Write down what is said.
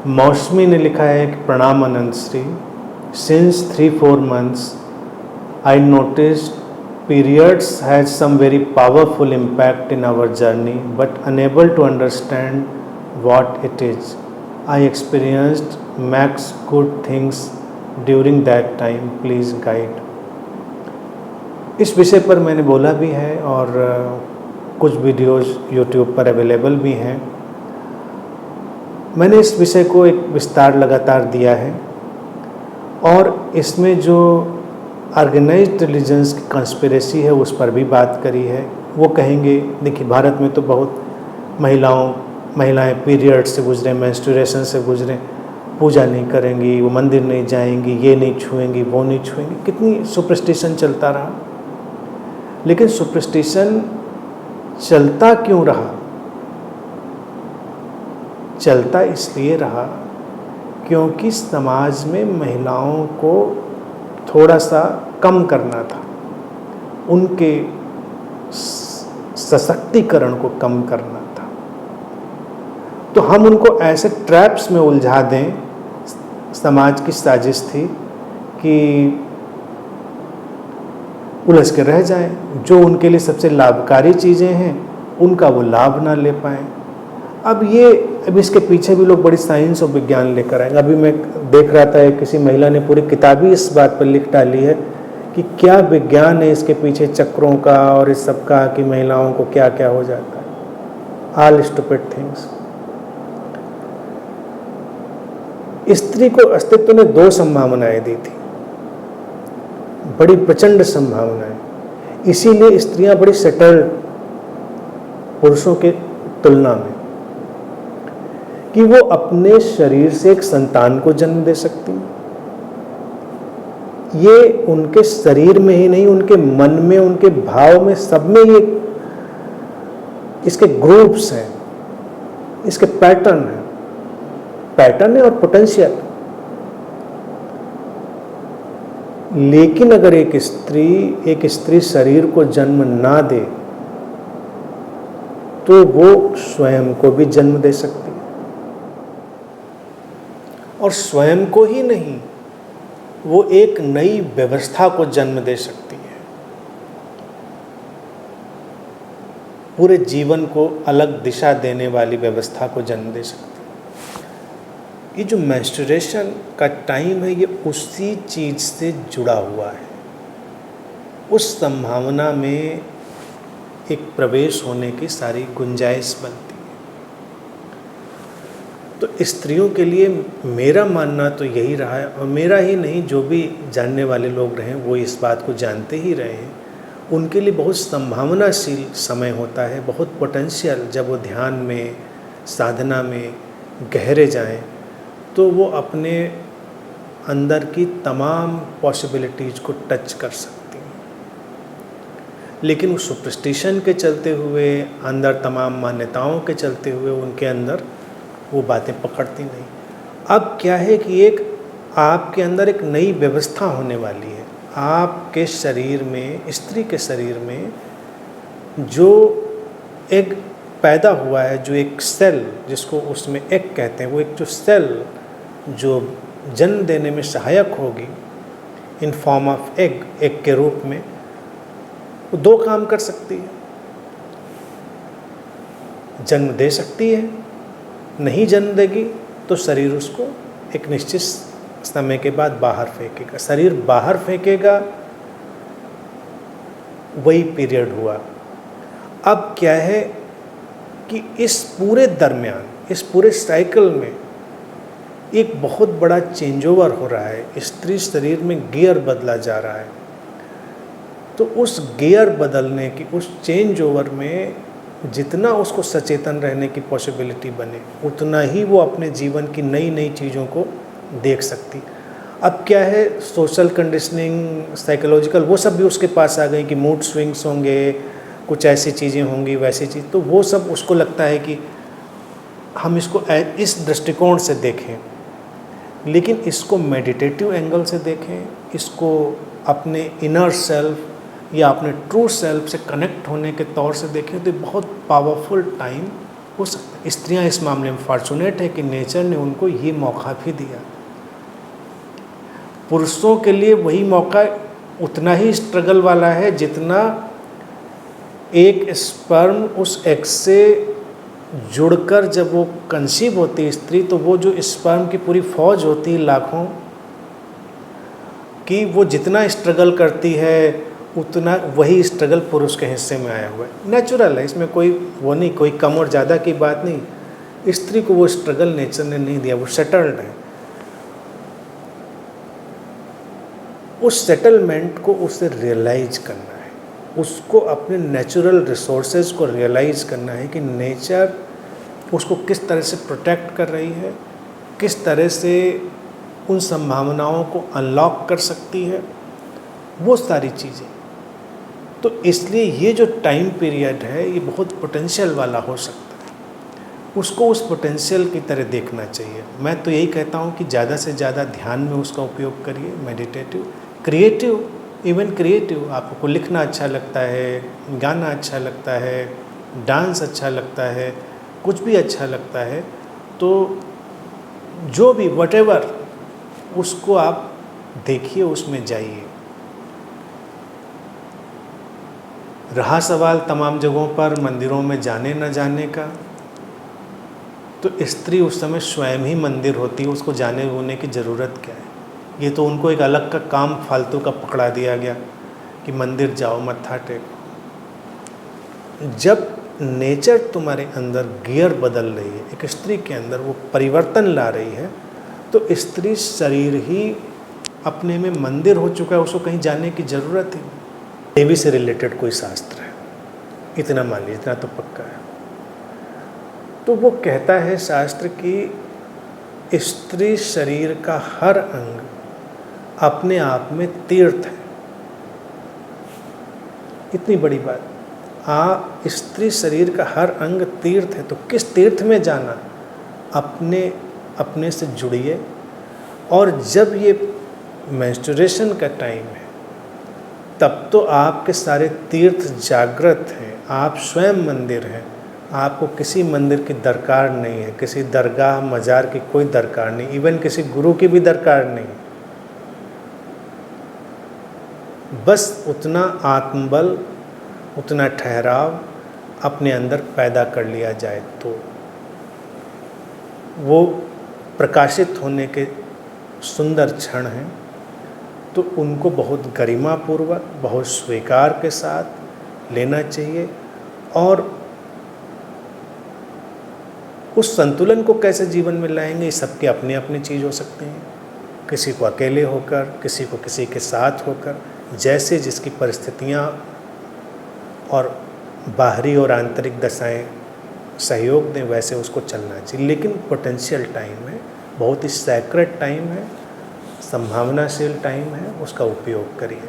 मौसमी ने लिखा है कि प्रणाम अनंत Shri, since 3-4 months I noticed periods had some very powerful impact in our journey but unable to understand what it is. I experienced max good things during that time. Please guide. इस विषय पर मैंने बोला भी है और कुछ वीडियोस यूट्यूब पर अवेलेबल भी हैं। मैंने इस विषय को एक विस्तार लगातार दिया है और इसमें जो ऑर्गेनाइज्ड रिलीजन्स की कंस्पिरेसी है उस पर भी बात करी है। वो कहेंगे देखिए भारत में तो बहुत महिलाएं पीरियड से गुजरे, मेंस्ट्रुएशन से गुजरे, पूजा नहीं करेंगी, वो मंदिर नहीं जाएंगी, ये नहीं छुएंगी, वो नहीं छुएंगी, कितनी सुपरस्टिशन चलता रहा। लेकिन सुपरस्टिशन चलता क्यों रहा? चलता इसलिए रहा क्योंकि समाज में महिलाओं को थोड़ा सा कम करना था, उनके सशक्तिकरण को कम करना था। तो हम उनको ऐसे ट्रैप्स में उलझा दें, समाज की साजिश थी कि उलझ के रह जाएं, जो उनके लिए सबसे लाभकारी चीज़ें हैं उनका वो लाभ ना ले पाएँ। अब इसके पीछे भी लोग बड़ी साइंस और विज्ञान लेकर आएंगे। अभी मैं देख रहा था किसी महिला ने पूरी किताब ही इस बात पर लिख डाली है कि क्या विज्ञान है इसके पीछे चक्रों का और इस सब का, कि महिलाओं को क्या क्या हो जाता है। All stupid things. स्त्री को अस्तित्व ने 2 संभावनाएं दी थी, बड़ी प्रचंड संभावनाएं। इसीलिए स्त्रियां बड़ी सेटल्ड पुरुषों के तुलना में, कि वो अपने शरीर से एक संतान को जन्म दे सकती है। ये उनके शरीर में ही नहीं, उनके मन में, उनके भाव में, सब में ये इसके ग्रुप्स हैं, इसके पैटर्न है और पोटेंशियल। लेकिन अगर एक स्त्री शरीर को जन्म ना दे तो वो स्वयं को भी जन्म दे सकती है, और स्वयं को ही नहीं, वो एक नई व्यवस्था को जन्म दे सकती है, पूरे जीवन को अलग दिशा देने वाली व्यवस्था को जन्म दे सकती है। ये जो मेंस्ट्रुएशन का टाइम है ये उसी चीज से जुड़ा हुआ है, उस संभावना में एक प्रवेश होने की सारी गुंजाइश बनती है। तो स्त्रियों के लिए मेरा मानना तो यही रहा है, और मेरा ही नहीं, जो भी जानने वाले लोग रहे वो इस बात को जानते ही रहे हैं, उनके लिए बहुत संभावनाशील समय होता है, बहुत पोटेंशियल। जब वो ध्यान में, साधना में गहरे जाएं तो वो अपने अंदर की तमाम पॉसिबिलिटीज़ को टच कर सकती हैं। लेकिन वो सुपरस्टिशन के चलते हुए, अंदर तमाम मान्यताओं के चलते हुए उनके अंदर वो बातें पकड़ती नहीं। अब क्या है कि आपके अंदर एक नई व्यवस्था होने वाली है। आपके शरीर में, स्त्री के शरीर में जो एग पैदा हुआ है, जो एक सेल जिसको उसमें एग कहते हैं, वो एक जो सेल जो जन्म देने में सहायक होगी इन फॉर्म ऑफ एग के रूप में, वो 2 काम कर सकती है। जन्म दे सकती है, नहीं जन्म देगी तो शरीर उसको एक निश्चित समय के बाद बाहर फेंकेगा। शरीर बाहर फेंकेगा, वही पीरियड हुआ। अब क्या है कि इस पूरे दरमियान, इस पूरे साइकिल में एक बहुत बड़ा चेंज ओवर हो रहा है। स्त्री शरीर में गियर बदला जा रहा है। तो उस गियर बदलने की, उस चेंज ओवर में जितना उसको सचेतन रहने की पॉसिबिलिटी बने, उतना ही वो अपने जीवन की नई नई चीज़ों को देख सकती। अब क्या है, सोशल कंडीशनिंग, साइकोलॉजिकल, वो सब भी उसके पास आ गई कि मूड स्विंग्स होंगे, कुछ ऐसी चीज़ें होंगी, वैसी चीज़। तो वो सब उसको लगता है कि हम इसको इस दृष्टिकोण से देखें। लेकिन इसको मेडिटेटिव एंगल से देखें, इसको अपने इनर सेल्फ, या अपने ट्रू सेल्फ से कनेक्ट होने के तौर से देखें तो बहुत पावरफुल टाइम हो सकता है। स्त्रियाँ इस मामले में फॉर्चुनेट है कि नेचर ने उनको ये मौका भी दिया। पुरुषों के लिए वही मौका उतना ही स्ट्रगल वाला है जितना एक स्पर्म उस एग से जुड़कर जब वो कंसीव होती है स्त्री, तो वो जो स्पर्म की पूरी फौज होती है लाखों की, वो जितना स्ट्रगल करती है उतना वही स्ट्रगल पुरुष के हिस्से में आया हुआ है। नेचुरल है, इसमें कोई वो नहीं, कोई कम और ज़्यादा की बात नहीं। स्त्री को वो स्ट्रगल नेचर ने नहीं दिया, वो सेटल्ड है। उस सेटलमेंट को उसे रियलाइज करना है, उसको अपने नेचुरल रिसोर्सेज को रियलाइज करना है कि नेचर उसको किस तरह से प्रोटेक्ट कर रही है, किस तरह से उन संभावनाओं को अनलॉक कर सकती है, वो सारी चीज़ें। तो इसलिए ये जो टाइम पीरियड है ये बहुत पोटेंशियल वाला हो सकता है, उसको उस पोटेंशियल की तरह देखना चाहिए। मैं तो यही कहता हूँ कि ज़्यादा से ज़्यादा ध्यान में उसका उपयोग करिए, मेडिटेटिव, क्रिएटिव, इवन क्रिएटिव। आपको लिखना अच्छा लगता है, गाना अच्छा लगता है, डांस अच्छा लगता है, कुछ भी अच्छा लगता है, तो जो भी व्हाटएवर उसको आप देखिए, उसमें जाइए। रहा सवाल तमाम जगहों पर मंदिरों में जाने न जाने का, तो स्त्री उस समय स्वयं ही मंदिर होती है, उसको जाने होने की ज़रूरत क्या है। ये तो उनको एक अलग का काम फालतू का पकड़ा दिया गया कि मंदिर जाओ, मत्था टेको। जब नेचर तुम्हारे अंदर गियर बदल रही है, एक स्त्री के अंदर वो परिवर्तन ला रही है, तो स्त्री शरीर ही अपने में मंदिर हो चुका है, उसको कहीं जाने की ज़रूरत ही नहीं। देवी से रिलेटेड कोई शास्त्र है, इतना मान लीजिए, इतना तो पक्का है। तो वो कहता है शास्त्र कि स्त्री शरीर का हर अंग अपने आप में तीर्थ है। इतनी बड़ी बात, स्त्री शरीर का हर अंग तीर्थ है। तो किस तीर्थ में जाना, अपने से जुड़िए। और जब ये मेंस्ट्रुएशन का टाइम है, तब तो आपके सारे तीर्थ जागृत हैं, आप स्वयं मंदिर हैं। आपको किसी मंदिर की दरकार नहीं है, किसी दरगाह मज़ार की कोई दरकार नहीं, इवन किसी गुरु की भी दरकार नहीं। बस उतना आत्मबल, उतना ठहराव अपने अंदर पैदा कर लिया जाए तो वो प्रकाशित होने के सुंदर क्षण हैं। तो उनको बहुत गरिमापूर्वक, बहुत स्वीकार के साथ लेना चाहिए। और उस संतुलन को कैसे जीवन में लाएंगे, ये सबके अपने अपने चीज़ हो सकते हैं। किसी को अकेले होकर, किसी को किसी के साथ होकर, जैसे जिसकी परिस्थितियाँ और बाहरी और आंतरिक दशाएं सहयोग दें, वैसे उसको चलना चाहिए। लेकिन पोटेंशियल टाइम है, बहुत ही सैक्रेड टाइम है, संभावनाशील टाइम है, उसका उपयोग करिए।